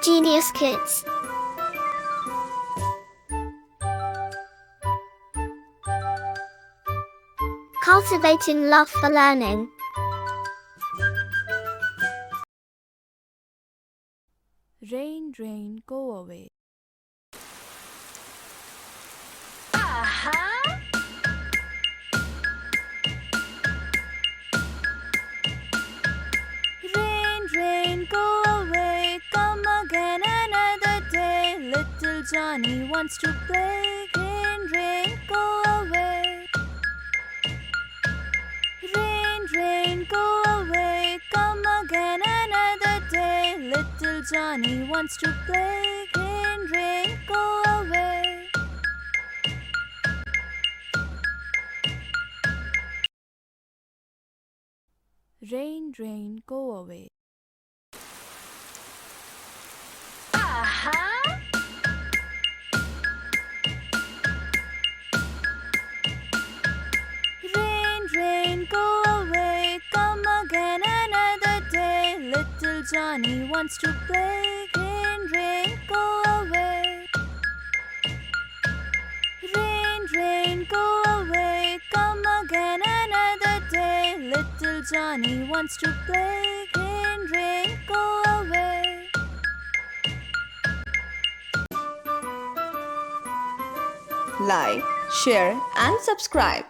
Genius Kids. Cultivating love for learning. Rain, rain, go away. Rain, rain, go away. Come again another day. Little Johnny wants to play. Rain, rain, go away. Rain, rain, go away. Come again another day. Little Johnny wants to play. Rain, rain, go away. Rain, rain, go away. Rain, rain, go away. Come again another day. Little Johnny wants to play. Rain, rain, go away. Rain, rain, go away. Come again another day. Little Johnny wants to play. Rain, rain, go away. Like, share and subscribe.